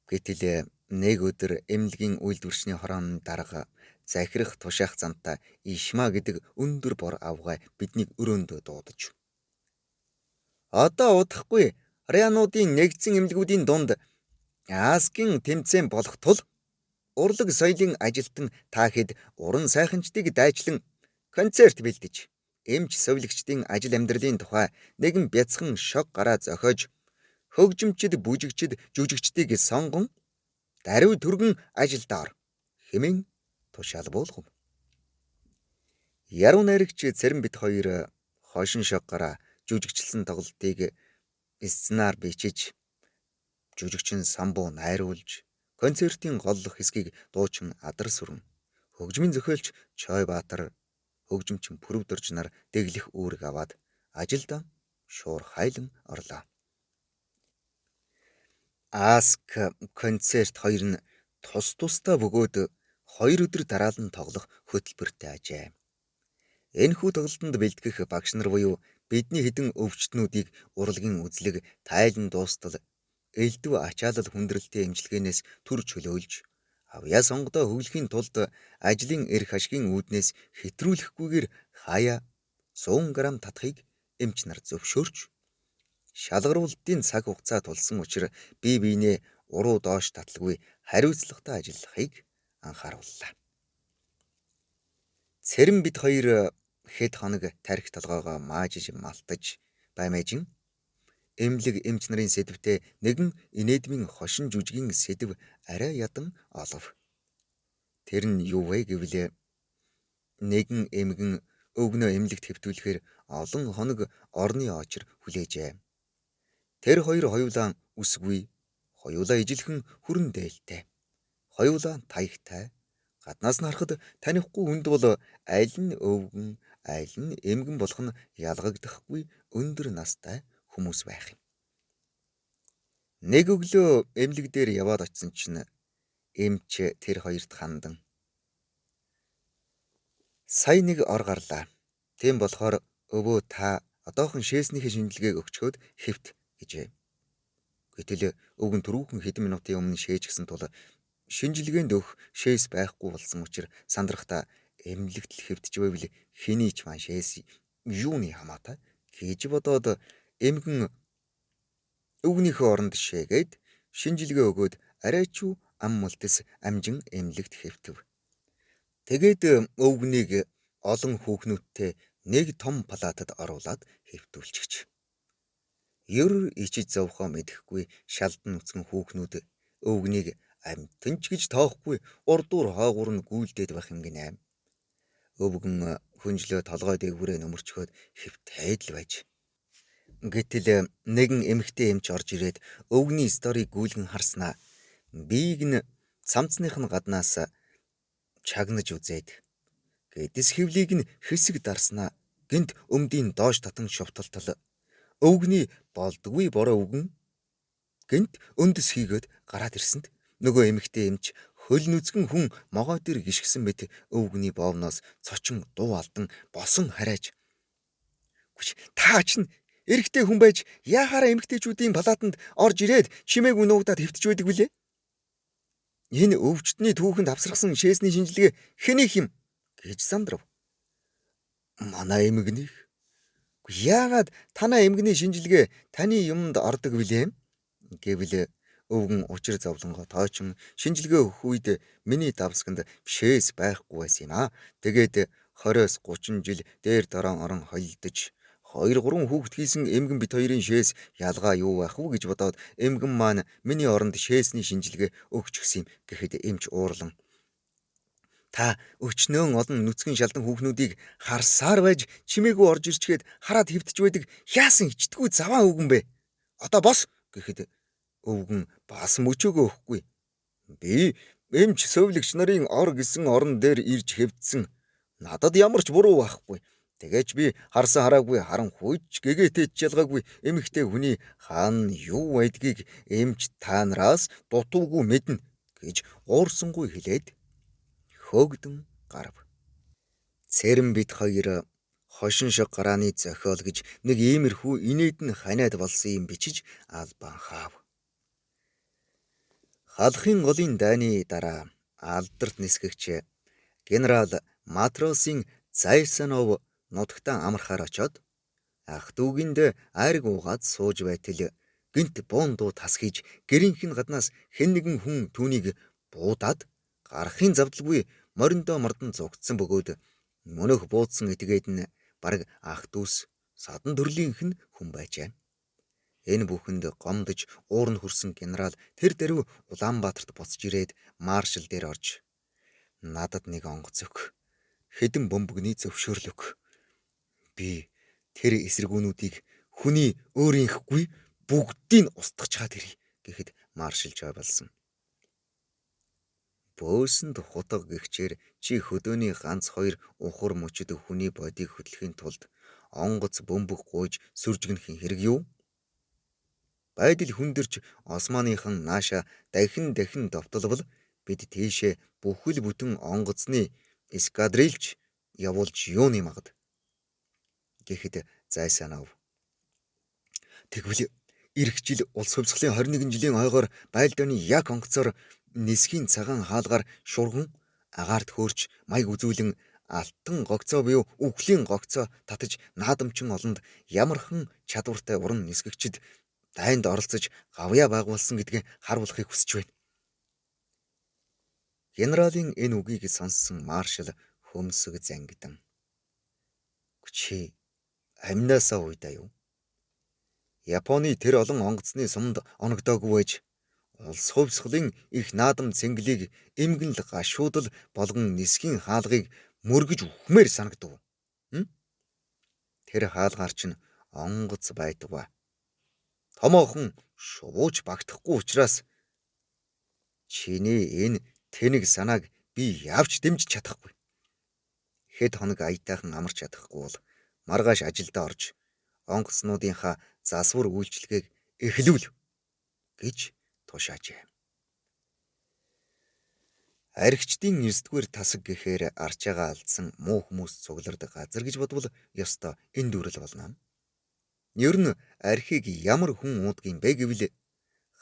Гэтэл нэг өдөр эмнэлгийн үйлдвэрчний хорооны дарга захирах тушаах замтаа Ишма гэдэг өндөр бор авгай биднийг өрөөндөө дуудаж. Одоо удахгүй Ариануудын нэгдсэн эмнэлгүүдийн дунд Аскын тэмцээн болох тул урлаг соёлын ажилтан та хэд уран сайханчдыг дайчлан концерт бэлдэж эмч совилогчдын ажил амьдралын тухай нэгэн бяцхан шог гараа зохиож хөгжимчд бүжигчд жүжигчдийг сонгон даруй түргэн ажилдаар хэмээн тушаал буулгав. Яруу найрагч Цэрэнбит хоёр хошин шог гараа жүжигчлсэн тоглолтыг сценаар бичиж жүжигчин самбуу найруулж концертын гол хэсгийг дуучин Адар Сүрэн, хөгжмийн зохиолч Чой Баатар, хөгжимчин Пүрвдөрж нар дэглэх үүрэг аваад ажилдаа шуур хайлан орлоо. Аск концерт хоёр нь тус тусдаа бөгөөд 2 өдөр дараалан тоглох хөтөлбөртэй ажээ. Энэхүү тоглолтод бэлтгэх багш нар буюу бидний хэдэн өвчтнүүдийг урлагийн үзлэг тайлан дуустал элдв ачаалал хүндрэлтэй эмчилгээнээс төр чөлөөлж авьяа сонгодоо хөглөхийн тулд ажлын эрх ашигын үүднээс хэтрүүлэхгүйгээр хаяа 100 г татахыг эмч нар зөвшөөрч шалгаруулалтын цаг хугацаа тулсан учраас бие биенээ уруу доош таталгүй хариуцлагатай ажиллахыг анхаарууллаа. Цэрэнбит хоёр хэд хоног тархи толгоогоо маажиж малтаж баймажин эмнэлэг эмч нарын сэдвтээ нэгэн инээдмийн хошин жүжигийн сэдв арай ядан олов. Тэр нь юу вэ гэвэл нэгэн эмгэн өвгнөө эмнэлэгт хэвтүүлэхээр олон хоног орны очир хүлээжээ. Тэр хоёр хоёулаа үсгүй, хоёулаа ижилхэн хүрэн дээлтэй, хоёулаа таягтай. Гаднаас нь харахад танихгүй хүнд бол аль нь өвгөн, аль нь эмгэн болох нь ялгагдахгүй өндөр настай хүмүүс байх юм. Нэг өглөө эмнэлэг дээр яваад очисон чинь эмч тэр хоёрт хандан сая нэг ор гарлаа. Тийм болохоор өвөө та одоохон шээснийхээ шинжилгээг өгчхөөд хэвт гэжээ. Гэтэл өвгөн түрүүхэн хэдэн минутын өмнө шээжгсэн тул шинжилгээнд өгөх шээс байхгүй болсон учраас сандрахта эмнэлэгт л хэвтж байвал хэний ч маань шээс юуны хамаатай гэж бодоод эмгэн өвгнийхөө оронд шээгээд шинжилгээ өгөөд арай ч ам мултас амжин эмнэлэгт хэвтэв. Тэгээд өвгнийг олон хүүхнүүдтэй нэг том палатад оруулаад хэвтүүлчихэж. Ер ичиж зовхоо мэдэхгүй шалдан нүцгэн хүүхнүүд өвгнийг амтэнч гэж тоохгүй урдуур хаагуур нь гүйлдээд байх юм гинэ. Өвгөн хүнжлөө толгой дээгүүрээ нөмөрчхөөд хэвтээд л байж. Гэтэл нэгэн эмэгтэй эмч орж ирээд өвгний сторийг гүйлгэн харснаа биеийг нь цамцных нь гаднаас чагнаж үзээд гэдэс хэвлийг нь хэсэг дарснаа гинт өмдийн доош татан шовтолтол өвгний болдгүй бороо өвгөн гинт өндөс хийгээд гараад ирсэнд нөгөө эмэгтэй эмч хөл нүцгэн хүн могоо дээр гიშгсэн мэт өвгний боовноос цочин дуу алдан босон харайж та чинь эрэгтэй хүн байж яахаараа эмэгтэйчүүдийн палатанд орж ирээд чимээгүй нуугдаад хэвтэж байдаг билээ? Энэ өвчтний түүхэнд авсрахсан шээсний шинжилгээ хэнийх юм гэж сандрав. Манай эмгэнийх. Яагаад танаа эмгэний шинжилгээ таны юмд ордог билээ? Гэвэл өвгөн учир зовлонгоо тоочин шинжилгээ өгөх үед миний давсганд шээс байхгүй байсан юм аа. Тэгээд 20-30 жил дээр дараа орон холилдож 2-3 хүүхэд хийсэн эмгэн бит хоёрын шээс ялгаа юу байх вэ гэж бодоод эмгэн маань миний оронд шээсний шинжилгээ өгч гисэн юм гэхэд эмч уурлан та өчнөөн олон нүцгэн шалдан хүүхнүүдийг харсаар байж чимээгүй орж ирчгээд хараад хэвтэж байдаг яасан ичдэггүй заваа өвгөн бэ? Одоо бос гэхэд өвгөн бас мөчөөгөө өгөхгүй. Би эмч совилогч нарын ор гэсэн орон дээр ирж хэвтсэн. Надад ямар ч буруу байхгүй. Тэгэж би харсан хараагүй харанхуйч гэгээтэй ялгаагүй эмэгтэй хүний хаана юу байдгийг эмч та нараас дутуугүй мэднэ гэж уурсангүй хэлээд хөөгдөн гарав. Цэрэн бит хоёр хошин шиг гарааны зохиол гэж нэг иймэрхүү инээдэн ханиад болсон юм бичиж албан хаав. Халахын голын дайны дараа алдарт нисгэгч генерал Матросын Зайсанов нутагтаа амархаар очоод ах дүүгэнд айраг уугаад сууж байтал гинт буун дуу тас хийж гэрийнх нь гаднаас хэн нэгэн хүн түүнийг буудаад гарахын завдалгүй мориндоо мордон зугтсан бөгөөд мөнөх буудсан этгээд нь бараг ах дүүс садан төрлийнх нь хүн байжээ. Энэ бүхэнд гомдож уурн хүрсэн генерал тэр даруй Улаанбаатарт буцаж ирээд маршал дээр орж надад нэг онгоц өг. Хэдэн бөмбөгний зөвшөөрлөг. Би тэр эсэргүүнүүдийг хүний өөрийнхгүй бүгдийг устгах чаад ирье гэхэд маршал жойволсон. Бөөсөнд хутга гихчээр чи хөдөөний ганц хоёр ухар мөчөд хүний бодийг хөдлөхийн тулд онгоц бөмбөг гуйж сүржигнэхийн хэрэг юу? Байдал хүндэрч Османыхан нааша дахин довтолбол бид тийшээ бүхэл бүтэн онгоцны эскадрильч явуулж юуны магад гэхэд Зайсанов тэгвэл ирэх жил улс хувьсгалын 21 жилийн ойгоор байлдааны яг онгоцоор нисхийн цагаан хаалгаар шурган агаарт хөөрч маяг үзүүлэн алтан гогцоо буюу үхлийн гогцоо татаж наадамчин олонд ямархан чадвартай уран нисгэгчд дайнд оролцож гавьяа байгуулсан гэдгийг харуулахыг хүсэж байна. Генералын энэ үгийг сонссон маршал хөмсөг зангидан. Чи амнаасаа уйдаа юу? Японы тэр олон онгоцны сумд оногдоогүй байж улс хувьсгалын их наадам цэнгэлийг эмгэнл гашуудал болгон нисхийн хаалгыг мөргөж үхмээр санагдав. Тэр хаалгаар чинь онгоц байдгаа. Томоохон шувууч багтахгүй учраас чиний энэ тэнэг санааг би явж дэмжиж чадахгүй. Хэд хоног аятайхан амарч чадахгүй бол маргааш ажилдаа орж онгоцнуудынхаа засвар үйлчлэгийг эхлүүл гэж тушаажээ. Аригчдын 9-р тасаг гэхээр арчаагаа алдсан муу хүмүүс цуглардаг газар гэж бодвол ёстой энэ дүрэл болно. Ер нь архийг ямар хүн уудгийн бэ гэвэл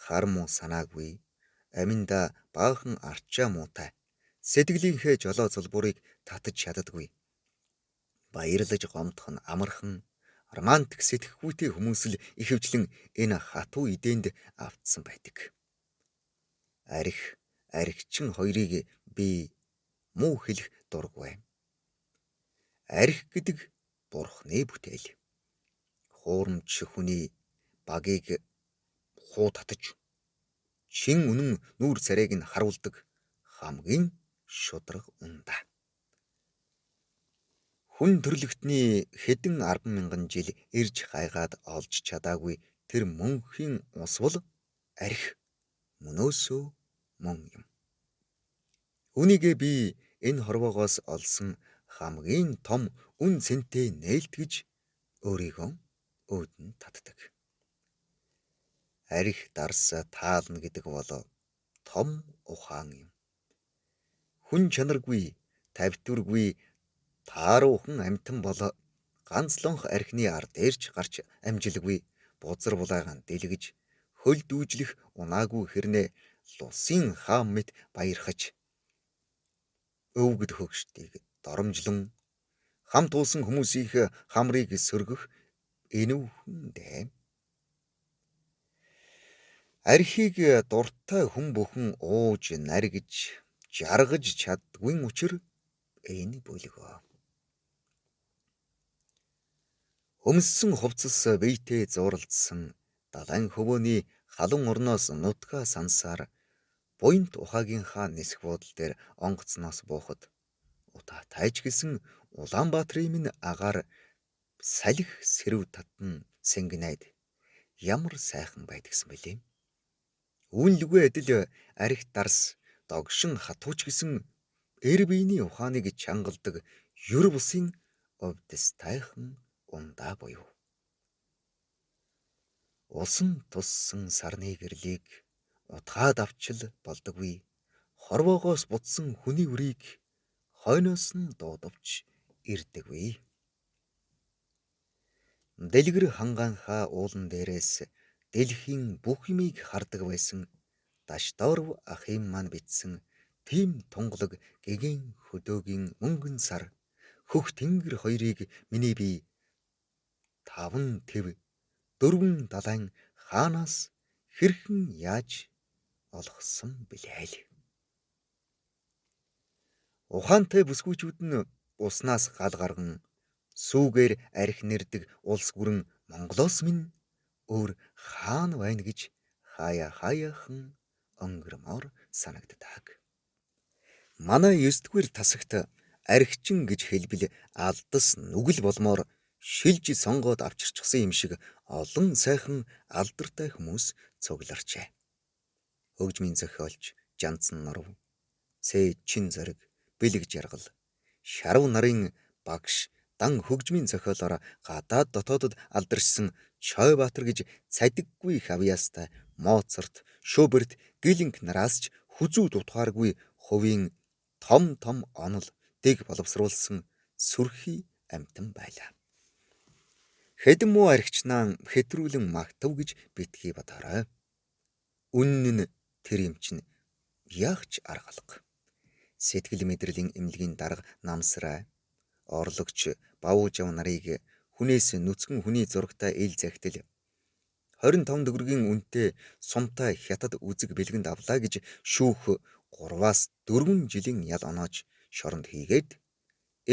хар муу санаагүй, аминда баахан арчаа муутай, сэтгэлийнхээ жолоо зулбуурыг татаж чаддаггүй. Баярлаж гомдох нь амархан, романтик сэтгэхүйтэй хүмүүс л ихэвчлэн энэ хатуу идээнд автсан байдаг. Аригчин хоёрыг би муу хэлэх дургүй. Арих гэдэг бурхны бүтээл. Хуурамч хүний багийг хуу татаж чин үнэн нүүр царайг нь харуулдаг хамгийн шудраг ундаа. Хүн төрлөختний хэдэн 10,000 жил ирж хайгаад олж чадаагүй тэр мөнхийн ус бол арх мөнөөсөө мөн юм. Үнийгээ би энэ хорвоогоос олсон хамгийн том үн цэнтэй нээлт гэж өөрийгөө өөдөн татдаг. Арх дарс таална гэдэг бол том ухаан юм. Хүн чанаргүй, тавьтургүй, тааруухан амтан бол ганцлонх архины ард дээрч гарч амжилгүй бузар булаагаан дэлгэж хөл дүүжлэх унаагүй хэрнээ лусын хаам мэт баярхаж өвгд хөгшдгийг доромжлон хамт уусан хүмүүсийнх хамрыг сөргөх энүүхэн дэм. Архийг дуртай хүн бүхэн ууж наргиж жаргаж чаддгүй учир энэ бүлгөө. Өмссөн хувцас биетэй зууралдсан далайн хөвөөний халуун орноос нутгаа сансаар буянт ухаагийнхаа нисэх буудлын дээр онгоцноос буухад утаа тайж гисэн Улаанбаатарын минь агаар салхи сэрв татан сэнгэнайд ямар сайхан байдгсан бэлээ. Үүнлгүй адил арх дарс догшин хатууч гисэн эр биений ухааныг чангалдаг юр бусын Увдис тайхан ундаа буюу. Усан туссан сарны гэрлийг утгаад авчил болдоггүй. Хорвоогоос бутсан хүний үрийг хойноос нь дуудавч ирдэггүй. Дэлгэр хангаанхаа уулан дээрээс дэлхийн бүх юмыг хардаг байсан Дашдоров ахын маань бичсэн тийм тунгалаг гэгээн хөдөөгийн мөнгөн сар хөх тэнгэр хоёрыг миний бие таван төв дөрвөн далайн хаанаас хэрхэн яаж олгосон билээ л. Ухаантай бүсгүйчүүд нь уснаас гал гарган сүүгээр арх нэрдэг улс гүрэн Монголоос минь өөр хаана байна гэж хаяахан өнгөрмөр санагддаг. Манай 9-р тасагт архичин гэж хэлбэл алдас нүгэл болмоор шилж сонгоод авчирчихсан юм шиг олон сайхан алдартай хүмүүс цугларчээ. Хөгжмийн зохиолч Жанцсан Норов, Цээ Чин Зориг, Бэлэг Жаргал, Шарав нарын багш дан хөгжмийн зохиолоор гадаад дотоодод алдаршсан Чойбаатар гэж цадиггүй хавьяастай Моцарт, Шуберт, Гиллинг нараас ч хүзүү дутгааргүй хувийн том онол дэг боловсруулсан сүрхий амьтан байлаа. Хэдэн муу архичнаан хэтрүүлэн магтав гэж битгий бодоорой. Үнэн нь тэр юм чинь яахч аргалга. Сэтгэл мэдрэлийн эмнэлгийн дарга намсраа орлогч Бавуужав нарыг хүнээс нүцгэн хүний зурагтай ил захидал 25 төгрөгийн үнэтэй сумтай хятад үзэг бэлгэнд авлаа гэж шүүх 3-аас 4 жилийн ял оноож шоронд хийгээд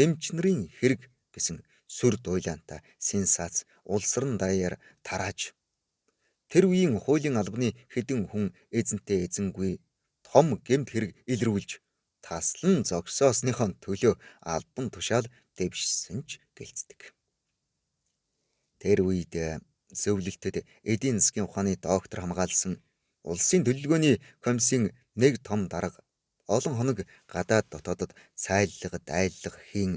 эмч нарын хэрэг гэсэн сүр дуйлаантай сенсац улсран даяар тарааж тэр үеийн хуулийн албаны хэдэн хүн эзэнтэй эзэнгүй том гэмт хэрэг илрүүлж таслан зогсоосныхон төлөө албан тушаал дэвшсэн ч гэлцдэг. Тэр үед зөвлөлтөд эдийн засгийн ухааны доктор хамгаалсан улсын төлөвлөгөөний комиссийн нэг том дарга олон хоног гадаад дотоодод цайллага дайллага хийн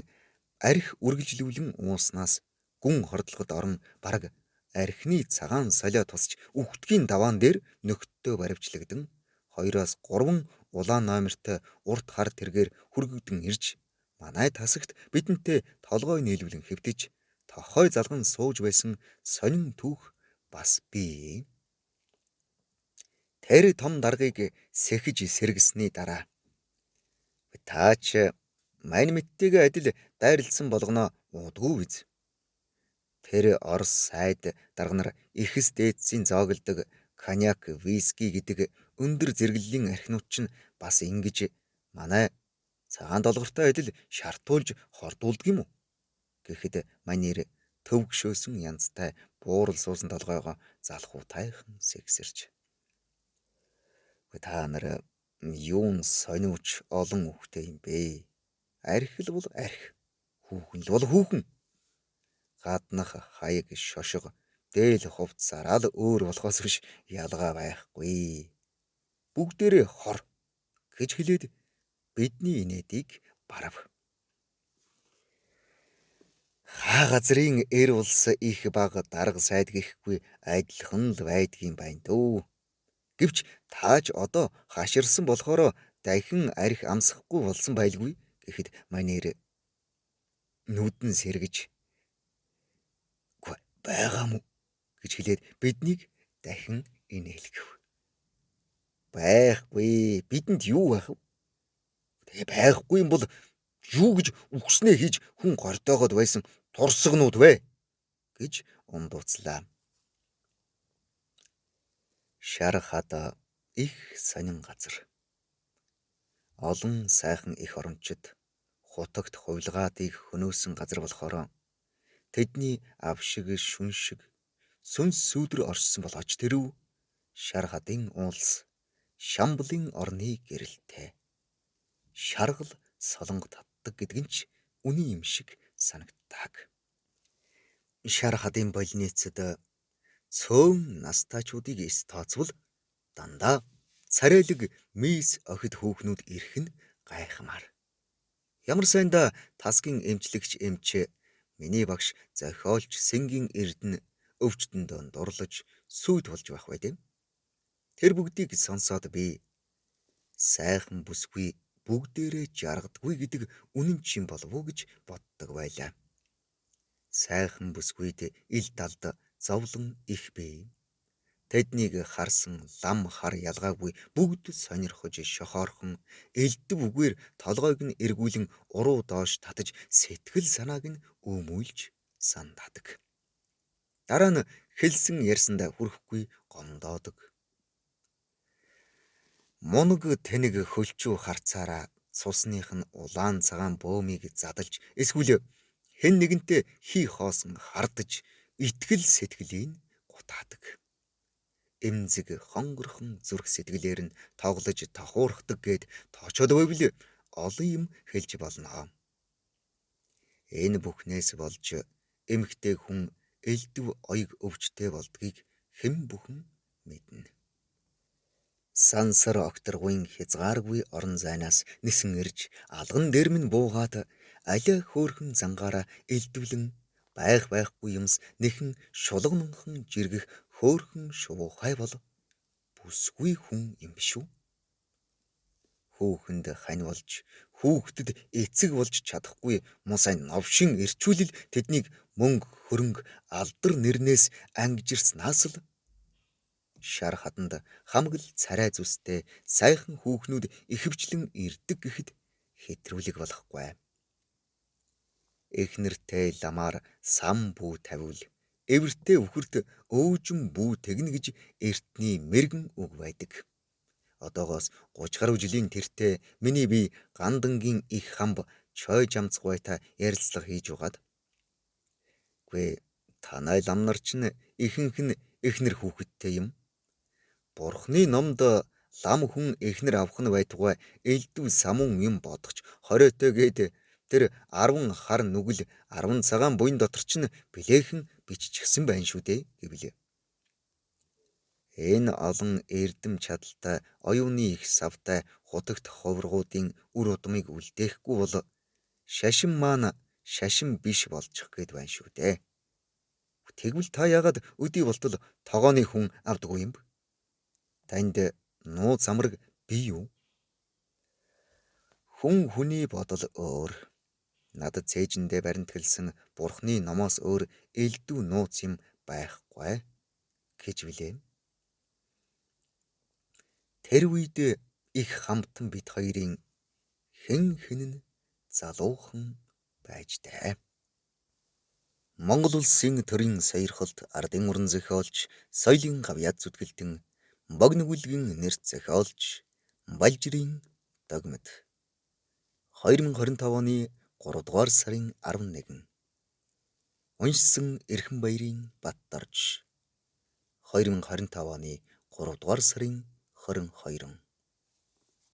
арх үргэлжлүүлэн ууснаас гүн хордлогод орон бараг архины цагаан солио тусч үхтгийн даваан дээр нөхөддөө баривчлагдан 2-аас 3 улаан номертой урт хар тэргээр хүргэгдэн ирж манай тасагт бидэнтэй толгой нийлүүлэн хэвтэж тохой залган сууж байсан сонин түүх бас бий. Тэр том даргыг сэхэж сэргэсний дараа таач мань мэдтэйгээ адил дайрлсан болгоно уудгүй биз. Тэр Орос сайд дарга нар ихэс дээдсийн зоогддог коньяк, виски гэдэг өндөр зэрэглэлийн архинууд чинь бас ингэж манай цагаан долгортой адил шартуулж хордуулдаг юм уу? Гэхэд манер төвгшөөсөн янзтай буурал суусан толгойгоо залхуу тайхан сэгсэрч. Та нар юун сониуч олон үхтэй юм бэ? Арх л бол арх, хүүхэн л бол хүүхэн. Гаднах хаяг шошго дээл хувцсараа л өөр болохоос биш ялгаа байхгүй. Бүгдээрээ хор гэж хэлээд бидний инээдийг барав. Хаа газрын эр улс их баг дарга сайд гэхгүй адилхан л байдгийн байна дөө. Гэвч тааж одоо хаширсан болохоор дахин арх амсахгүй болсон байлгүй гэхэд манер нүдэн сэргэж байгаа мó гэж хэлээд биднийг дахин инээлгэв. Байхгүй, бидэнд юу байх вэ? Тэгээ байхгүй юм бол юу гэж үгснээ хийж хүн гортоогоод байсан турсгнууд вэ? Гэж ундууцлаа. Шар хада их сонин газар. Олон сайхан их орончид хутагт хувилгаадыг хөнөөсөн газар болохоор тэдний ав шиг шүн шиг сүнс сүүдэр оршсон болооч тэрв шар хадын уулс Шамблын орны гэрэлтэй. Шаргал солонго татдаг гэдэг нь ч үний юм шиг санагддаг. Шар хадын больницад цөөн настайчуудыг эс тооцвол дандаа царайлаг мис охид хүүхнүүд ирэх нь гайхмаар. Ямар сайндаа тасгийн эмчлэгч эмч Миний багш зохиолч Сэнгийн Эрдэнэ өвчтөндөө дурлаж сүйд болж байх байт. Тэр бүгдийг сонсоод би сайхан бүсгүй бүгдээрээ жаргадаггүй гэдэг үнэн чинь болов уу гэж боддог байлаа. Сайхан бүсгүйд ил талд зовлон их бий. Тэднийг харсан лам хар ялгаагүй бүгд сонирхож шохоорхон элдв үгээр толгойг нь эргүүлэн уруу доош татаж сэтгэл санааг нь өмүүлж сандаадаг. Дараа нь хэлсэн ярьсандаа хүрэхгүй гомдоодог. Мунаг тэнэг хөлчүү харцаараа цусных нь улаан цагаан бөөмийг задалж эсвэл хэн нэгэнтэй хий хоосон хардаж итгэл сэтгэлийн гутаадаг. Эмзэг хонгорхон зүрх сэтгэлээр нь тоглож тохуурхдаг гэд тоочод байвал олон юм хэлж болно. Энэ бүхнээс болж эмхтэй хүн элдв оёг өвчтэй болдгийг хэн бүхэн мэднэ. Сансар окторгуйн хязгааргүй орон зайнаас нисэн ирж алган дээр минь буугаад аля хөөхөн зангаараа элдвлэн байхгүй юмс нэхэн шулганхан жиргэх хөөхөн шуухай бол бүсгүй хүн юм биш үү? Хүүхэнд хань болж хүүхдэд эцэг болж чадахгүй мусай новшин ирчүүлэл тэднийг мөнгө хөрөнгө алдар нэрнээс ангижирснаас л шар хаданд хамаг л царай зүстэй сайхан хүүхнүүд ихэвчлэн ирдэг гэхэд хэтрүүлэг болохгүй. Эхнэртэй ламаар сам бүү тавиул эвэртэй үхэрт өөжин бүү тэгнэ гэж эртний мэргэн үг байдаг. Одоогоос 30 гаруй жилийн тэртээ миний бие гандангийн их хамб чой жамцгуйта ярилцлага хийж угаад. Гүй танай лам нар чинь ихэнх нь эхнэр хүүхэдтэй юм. Бурхны номд лам хүн эхнэр авах нь байтугай элдв самун юм бодохч 20-той гээд тэр 10 хар нүгэл 10 цагаан буян дотор чинь билээхэн биччихсэн байна шүү дээ гэвлээ. Энэ олон эрдэм чадалтай оюуны их савтай хутагт ховргуудын үр удмыг үлдээхгүй бол шашин маань шашин биш болчих гээд байна шүү дээ. Тэгвэл та яагаад өдий болтол тогооны хүн авдаггүй юм бэ? Танд нууц амраг бий юу? Хүн хүний бодол өөр. Надад цээжиндээ баримтгэлсэн Бурхны номоос өөр элдв нууц юм байхгүй гэж билээ. Тэр үед их хамтан бит хоёрын хэн нь залуухан байжтэй. Монгол улсын төрийн сойрхолд ардын уран зохиолч, соёлын гавьяад зүтгэлтэн, богиногүлгийн нэрт зохиолч Балжирийн догмит 2025 оны 3 дугаар сарын 11. Уншсан Эрхэнбаярын Баттарж 2025 оны 3 дугаар сарын 22.